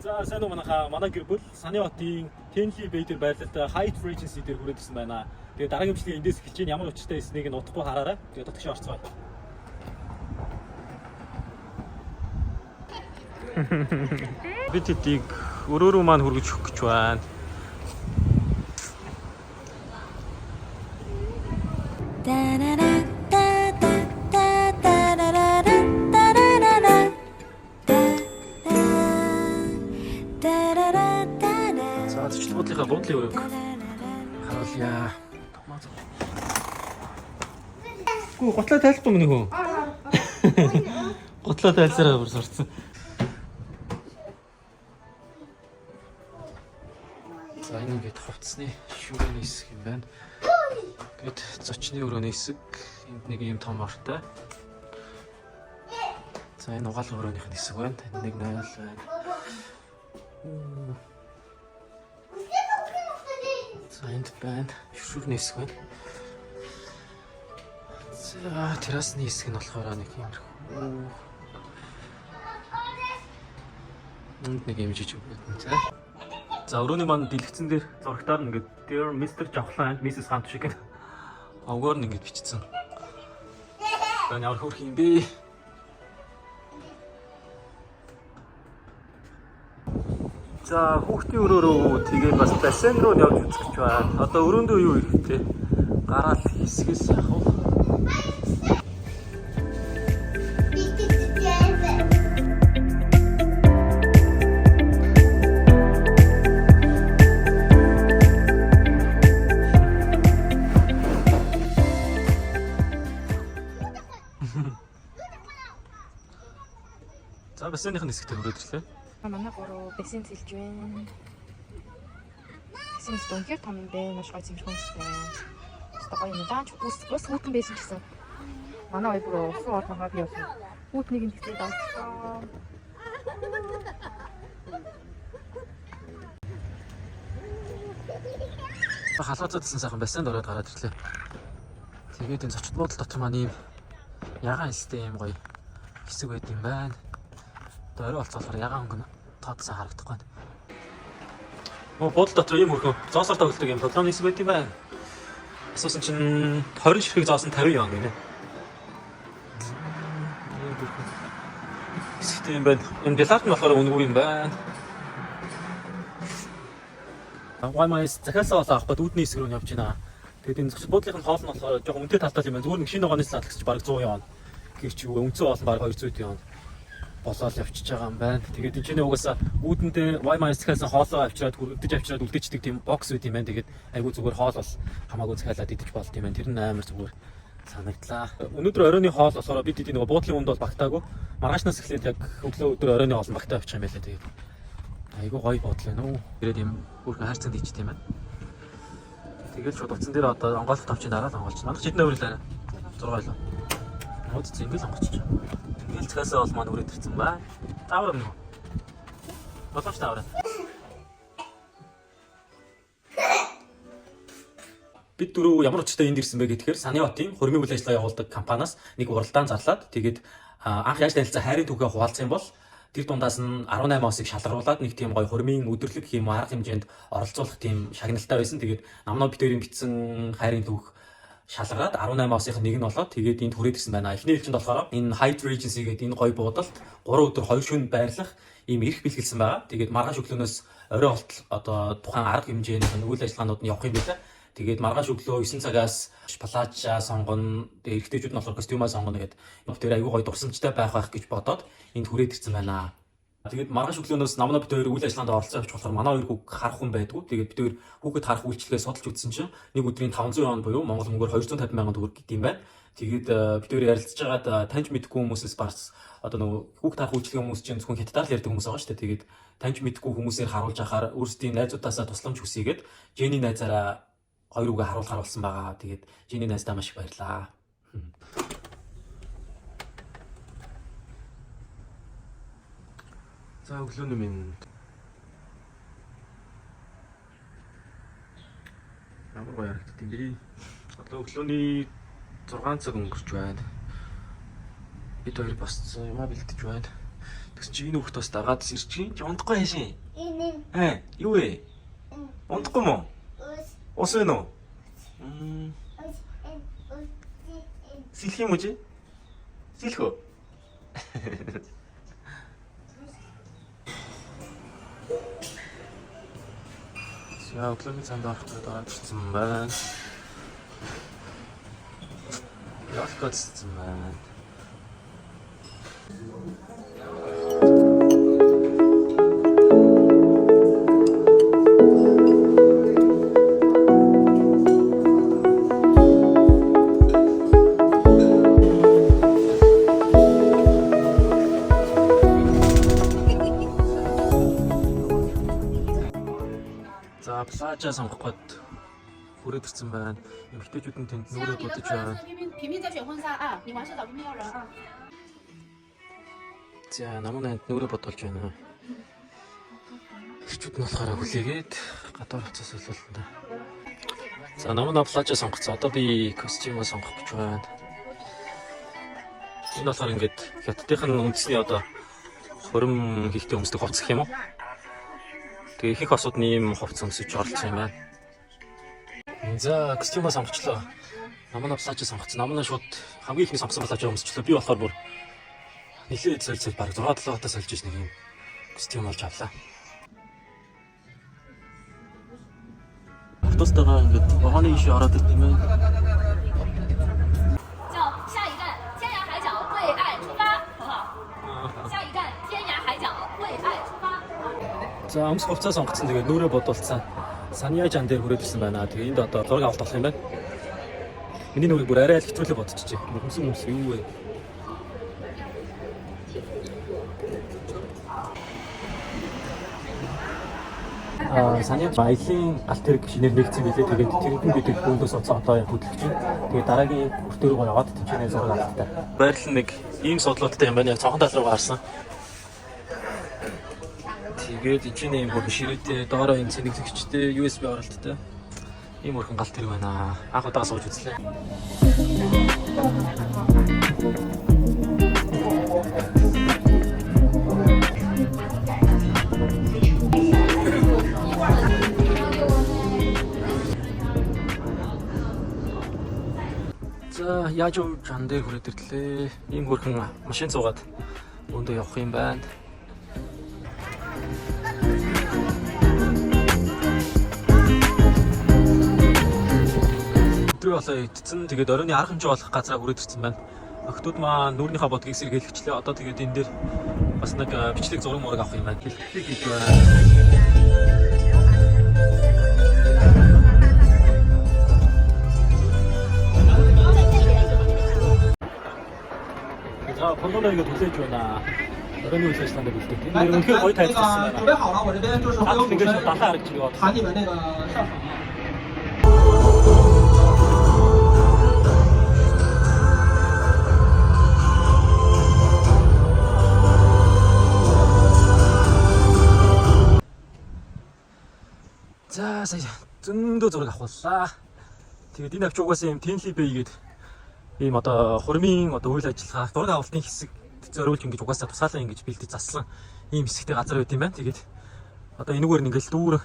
За сайн уу манай гэр бүл Саны хотын Tenley Bay дээр байрлалтай Hyatt Regency дээр хүрээд ирсэн байна. Тэгээ дараагийн бичлэг эндээс эхэлж байна. Ямар учиртай эснийг нь удахгүй хараарай. Тэгээ дотгошоо орцгоо. Бид эдийг өрөөрөө маань хүргэж өгөх гэж байна. За төчл бодлынхаа буудлын өрөөг харуулъя. Гүү готлоо тайлбар мөн хөө. Готлоо тайлсараа бүр сурцсан. За энэ ингээд хувцсны шүүрийн хэсэг юм байна. Гэт зочны өрөөний хэсэг энд нэг юм том ортой. За энэ угаалгын өрөөнийх нь хэсэг байна. Энд нэг 0 байна. За энд байна. Шүүрний хэсэг байна. За террасны хэсэг нь болохоор нэг юм. Энд нэг юм жижиг байна. За өрөөний маань дэлгэцэн дээр зурагтаар ингээд Dear Mr. Жавхлан, Mrs. Гант шиг гэдэг авгаар нь ингээд бичсэн. За ямар хөрх юм бэ? За хүүхдийн өрөөрөө тэгээд бас бассейн руу явж үзэх гэж байна. Одоо өрөөндөө юу ирэхтэй? Гараал хэсгээс явах. За бассейнийхэн хэсэгт өрөөд ирлээ. Манай гурав бассейн зэлж байна. Бассейн үнэхээр том юм бэ. Маш гоё зэмлэгтэй байна. Өстө гоё юм даач ус хүүтэн байсан гэсэн. Манай хоёр бүр усан орногоо би явсан. Хүүтнийг нь тэгтээ давчихсан. Халууцаадсан сайхан бассейнд ороод гараад ирлээ. Тэгээд энэ зочд буудал дотор маань ийм ягаан хэлстэй юм гоё хэсэг байд юм байна. Орой болцоолохоор ягаан өнгө тоодсан харагдахгүй байна. Буудал дотор ийм хөрхөн зоосоор тоглодог юм тоглоомны хэсэг байт юм байна. Асуусан чинь 20 ширхэг зоосон 50 юм гинэ. Хэсэгтэй юм байна. Энэ бэлард нь болохоор өнгөө юм байна. Ваймайс захиасаа болоо авахгүй үүдний хэсэг рүү явж байна. Тэгээд энэ зочд буудлын хоол нь болохоор жоохон үнэтэй талтай юм байна. Зүгээр нэг шинэ ногооны салгч баг 100 юм. Гэвч өнцөө бол баг 200 юм. Болоод явчихж байгаа юм байна. Тэгээд энэ ч угаасаа үүдэндээ Wi-Fi захиалсан хоолоо авчираад үрдэж үлдээчдэг тийм бокс үүд юм байна. Тэгээд айгүй зүгээр хоол бол хамаагүй захиалаад идэж болд юм байна. Тэр нь амар зүгээр санагдлаа. Өнөөдөр оройны хоол болохоор бид нэг буудлын үнд бол багтаагүй. Маргаашнаас эхлээд яг өглөө оройны хоол багтаа авчих юм байлаа. Тэгээд айгүй гоё буудлаа нөө. Тэгээд юм бүрхэн хайрцагт ичт юм байна. Тэгээд шууд утсан дээр одоо онгойлох тавчийн дараа л онгойлч. Манайх хэдэн өөрлөө 6 байлаа. Мод зингэл онгойлч. Тэгэл цаасаа бол маань үрээд ирсэн ба. Таавар юм уу? Болооч таавар. Бид дөрөв ямар учиртай энд ирсэн бэ гэхээр Саны хотын хөрмийн үйл ажиллагаа явуулдаг компаниас нэг уралдаан зарлаад тэгээд анх яаж танилцсан хайрын түүхээ хуваалцсан бол тэр дундаас нь 18 осыг шалгаруулад нэг тийм гоё хөрмийн өдөрлөг юм арга хэмжээнд оролцуулах тийм шагналтай байсан. Тэгээд намноо битэрийн битсэн хайрын түүх шалгараад 18 осынх нэг нь болоод тэгээд энд хүрээд ирсэн байна. Эхний ээлжинд болохоор энэ Hyatt Regency гэдэг энэ гоё буудалд 3 өдөр 2 шөнө байрлах ийм эрх бэлгэлсэн байгаа. Тэгээд маргааш өглөөнөөс орой болтол одоо тухайн арга хэмжээний үйл ажиллагаанууд нь явах юм байна. Тэгээд маргааш өглөө 9 цагаас плажа сонгоно, эрэгтэйчүүд нь болохоор костюмаа сонгоно гэдэг. Тэр аюу гоё дурсамжтай байх гэж бодоод энд хүрээд ирсэн байна. Тэгээд маргааш өглөөнөөс намнаа бид хоёр үйл ажиллагаанд оролцох гэж болохоор манай хоёр хүүг харах хүн байдгүй. Тэгээд бид хоёр хүүхэд харах үйлчлэгээ судалж үзсэн чинь нэг өдрийн 500 вон буюу Монгол мөнгөөр 250 сая төгрөг гэдэг юм байна. Тэгээд бид хоёр ярилцж байгаад таньж мэдгүй хүмүүсээс барс одоо нөгөө хүүхэд харах үйлчлэгээ хүмүүс чинь зөвхөн хятадаар л ярьдаг хүмүүс байгаа шүү дээ. Тэгээд таньж мэдгүй хүмүүсээр харуулж ахаар өөрсдийн найзуудаасаа тусламж хүсьегээд Жени найзаараа хоёр үгээ харуулахаар болсон байгаа. Тэгээд Жени найздаа маш их баярлаа. За өглөөний минь ямар гоё харагддаг юм бэ? Одоо өглөөний 6 цаг өнгөрч байна. Бид хоёр бас юмаа бэлтэж байна. Тэгсэн чи энэ хүүхд бас дагаад ирж чинь чи унтахгүй яашин. Юу вэ? Унтахгүй мó? Ус вэ нөө? Сэлэх юм уу чи? Сэлэх үү? За өглөөний цанд орохтой дараад ирсэн байна. Ялгацсан байна. За плажа сонгох гээд хүрээд ирсэн байна. Эмэгтэйчүүд нь тэнд нүрээ бодож байна. 平平在选婚纱啊，你完事找平平要人啊。 За намайг нүрээ бодолж байна. Эхчүүд нь болохоор хүлээгээд гадуур хуцаас солиулна. За намайг плажа сонгоцсон. Одоо би костюм сонгох гэж байна. Энэ болохоор ингээд хятадын үндэсний одоо хорим хийхтэй өмсдөг хувцас гэх юм уу? Тэгээ их асуудны ийм хувцас өмсөж оролцсон юм байна. За костюм сонгочлоо. Намайг плажа сонгоцсон. Намайг шууд хамгийн ихний сонгосон плажа өмсчлөө. Би болохоор бүр нэлээд солилцол баг 6-7 удаа сольж иж нэг юм костюм олж авлаа. Автостойгоо ингээд вагоны ишээ ороод ирт юм байна. 叫下一站天涯海角为爱出发，好不好？下一站天涯海角为爱出发。 За өмс хувцас сонгоцсон. Тэгээд нүрээ бодуулсан. Санья жан дээр хүрээд ирсэн байна. Тэгээ энд одоо зураг авалт болох юм байна. Миний нүрийг бүр арай л хэтрүүлээ бодчихжээ. Өмс юу вэ? Санья баялын галт тэрэг шинээр нэгдсэн билээ. Тэгээд тэрэн бид бөөндөөс одоо хөдөлгөж чинь. Тэгээд дараагийн хүртээ рүү яваад тэмцэнэ зураг авалттай. Байрлал нэг ийм судлуудтай юм байна. Яг цонхон тал руу гарсан. Тэгээд энэ чинь юм бүр ширээтэй доороо энэ цэник зэгчтэй USB оролттой. Ийм өрхөн галт тэрэг байна. Анх удаа сууж үзлээ. За яаж уу жан дээр хүрээд ирлээ. Ийм хөрхэн машин цугаад өндөө явах юм байна. Өдрөө болоо идсэн. Тэгээд оройн арга хэмжээ болох газараа хүрээд ирсэн байна. Охтууд маань нүрийнхаа бодгийг сэргийлэгчлээ. Одоо тэгээд энэ дээр бас нэг бичлэг зураг мураг авах юм байна. Хэлтгэлээ гэж байна. 자, 번호는 이거 돌려줘나. 어른이 올수 있다는 데 볼때. 근데 이렇게 거의 다 했었어. 准备好了，我这边就是会有主持人喊你们那个上场。 За сая зөндөө зураг авахлаа. Тэгээд энэ авч угаасаа юм Tenley Bay гээд ийм одоо хурмын одоо үйл ажиллагаа зураг авалтын хэсэг зориулж ингэж угаасаа тусгаалan ингэж бэлдэж зассан ийм хэсэгтэй газар байт юм байна. Тэгээд одоо энэгээр нь ингээл дүүр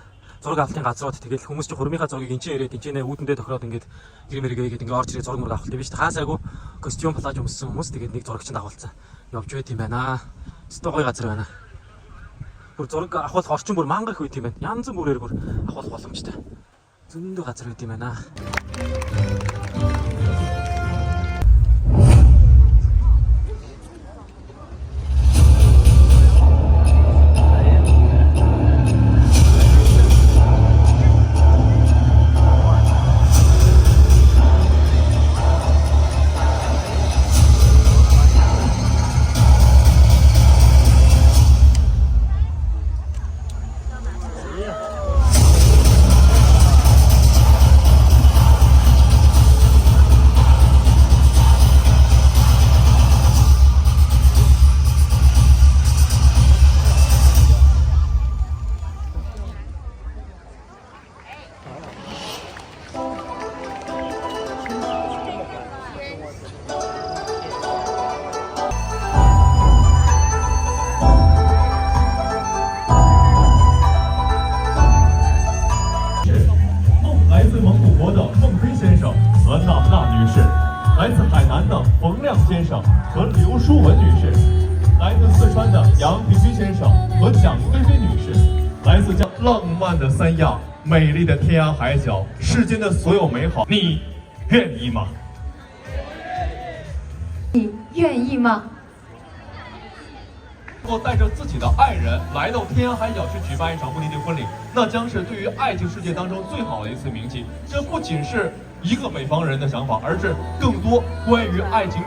зураг авалтын газрууд тэгээд хүмүүс чи хурмынхаа зургийг энэ ч ирээд энэ нэ үүдэндээ тохироод ингэж гэрмэргээ гээд ингээ орж ирээ зураг мураг авалт юм биш. Хаасаагүй костюм плаж өмссөн хүмүүс тэгээд нэг зурагч дагуулсан явж байт юм байна. Өстой гоё газар байна. Бүр зураг авах орчин бүр мангах үйт юм байна. Янз бүрээр бүр авах боломжтой. Зөндөө газар үйт юм байна. 生和刘淑文女士，来自四川的杨平军先生和蒋菲菲女士，来自浪漫的三亚，美丽的天涯海角，世间的所有美好，你愿意吗？你愿意吗？能够带着自己的爱人来到天涯海角去举办一场目的地婚礼，那将是对于爱情世界当中最好的一次铭记。这不仅是一个北方人的想法，而是更多关于爱情。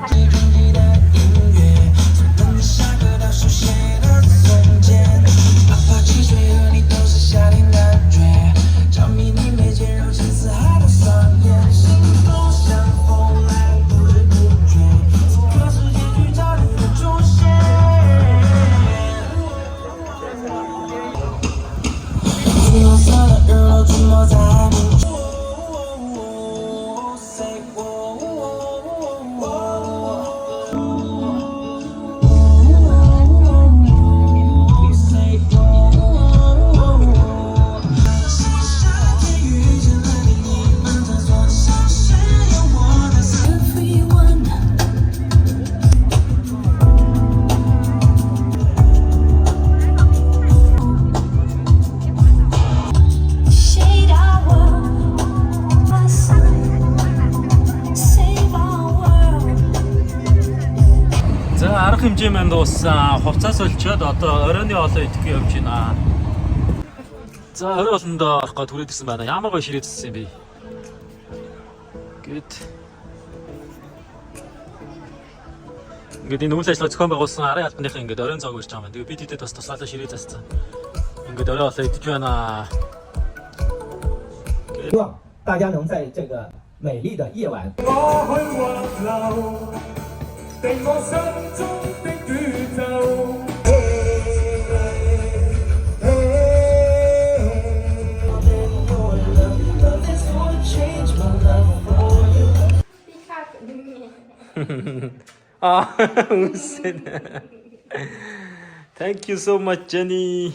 арга хэмжээ маань дууссан. Хувцас олчоод одоо оройны олоо идэхгүй явж байна. За орой олондоо орох гээд түрээд ирсэн байна. Ямар гоё ширээдсэн юм бэ? Гэт. Ингээд энэ үйл ажиллагаа зохион байгуулсан арын албаныхан ингээд оройн цог ирж байгаа юм. Тэгээ бид тэдэд бас туслалаа ширээ засцсан. Ингээд орой олоо идэж байна. 希望大家能在这个美丽的夜晚。 Ah, thank you so much, Jenny.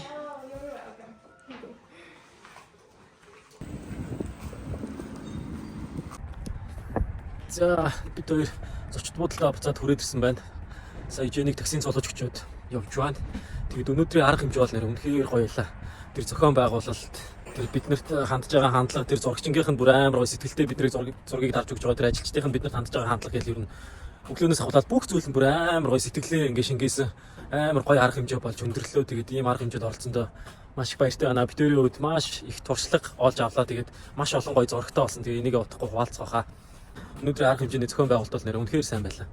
За бид хоёр зочд буудалтай буцаад хүрээд ирсэн байна. Сая Jenny-г таксинд цолож өчөөд явж байна. Тэгэд өнөөдрийн арга хэмжээ бол нэр үнэхээр гоё байлаа. Тэр зохион байгуулалт, тэр биднэрт хандж байгаа хандлага, тэр зурагчингийнх нь бүр амар гоё сэтгэлтэй бидний зургийг дарж өгч байгаа. Тэр ажилчдынх нь биднэрт хандж байгаа хандлага гэж ер нь өглөөнөөс хавлаад бүх зүйл нь бүр амар гоё сэтгэлээ ингээ шингээсэн амар гоё арга хэмжээ болж өндөрлөө. Тэгээд ийм арга хэмжээнд оролцсондоо маш их баяртай байна. Бид өөрийн хувьд маш их туршлага олж авлаа. Тэгээд маш олон гоё зурагтай болсон. Тэгээд энийг утахгүй хуваалцгаахаа. Өнөөдрийн арга хэмжээний зохион байгуулалт нэр үнэхээр сайн байлаа.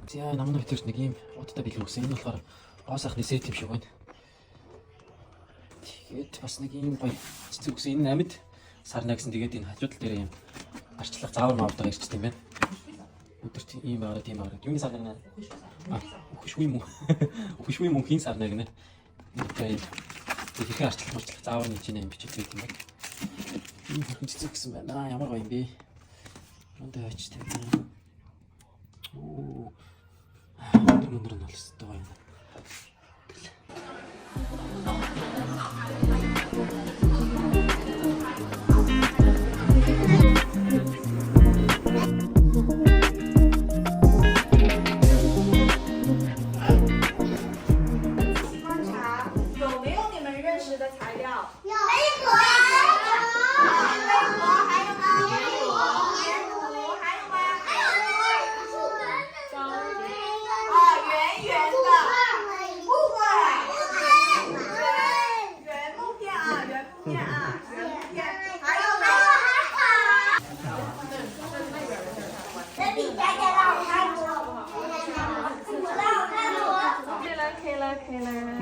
За намайг битэрч нэг ийм удаа бэлэг өгсөн. Энэ болохоор гоо сайхны сет юм шиг байна. Тэгээд бас нэг ийм гоё цэцэг өгсөн. Энэ амьд сарна гэсэн. Тэгээд энэ хажуудал дээр ийм арчлах заавар маавтаа ирчтэй юм байна. Өдөрт ийм байгаа тийм байгаа. Юуны сарна гэнэ? Үхшгүй юм уу? Үхшгүй юм уу хин сарна гэнэ? Тэгээд ихэнх арчлах заавар нэг чинь юм бичиж байт юм байна. Энэ хөрхөн цэцэг гэсэн байна. Ямар гоё юм бэ? Онтой очтой. Оо. Өндөр нь олстой байна.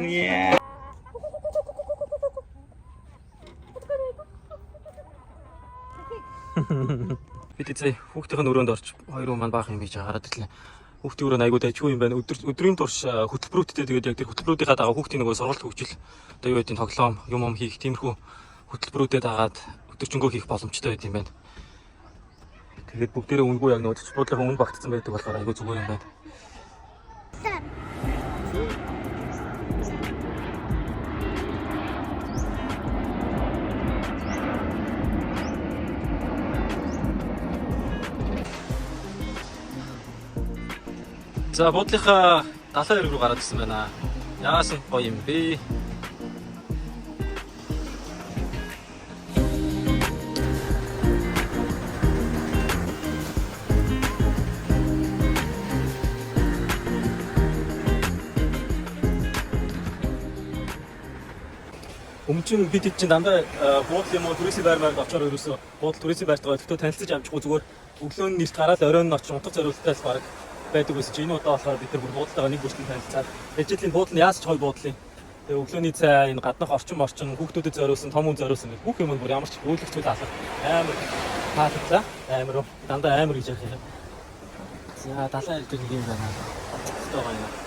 Yeah. Бид эцээ хүүхдийн өрөөнд орж хоёр хүн маань баах юм гэж хараад ирлээ. Хүүхдийн өрөө айгуу дайчгүй юм байна. Өдрийн турш хөтөлбөрүүдтэй тэгээд яг тэр хөтөлбөрүүдийнхаа дагаа хүүхдийн нөгөө сургалт хөгжил одоо юу гэдэг тоглоом юм хийх тиймэрхүү хөтөлбөрүүдэд дагаад өдөржингөө хийх боломжтой байт юм байна. Тэгээд бүгдээрээ үнгүй яг нөгөө зочд буудлын үн багтсан байдаг болохоор айгуу зүгээр юм байна. За буудлынхаа далайн эрг рүү гараад ирсэн байна. Яасан гоё юм бэ? Өмчн бид чинь дандаа буудлын юм уу туристийн байр маяг очоор ерөөсөө буудал туристийн байрт байгаа. Тэгтээ танилцаж амжихгүй зүгээр өглөөний нэрт гараад оройн очиж унтах зорилготой л баг байдаг гэсэн чинь энэ удаа болохоор бид нар бүр буудлаагаа нэг бүртгэн танилцаад дэжлийн буудал нь яаж ч гоё буудлын. Тэгээ өглөөний цай энэ гаднах орчин хүүхдүүдэд зориулсан том хүн зориулсан гэх бүх юм бүр ямар ч үйлчлэх зүйл алах амар таалагдсан. Амар дандаа амар гэж яах юм. За далайн ирдэг нэг юм байна. Өстой гоё юм.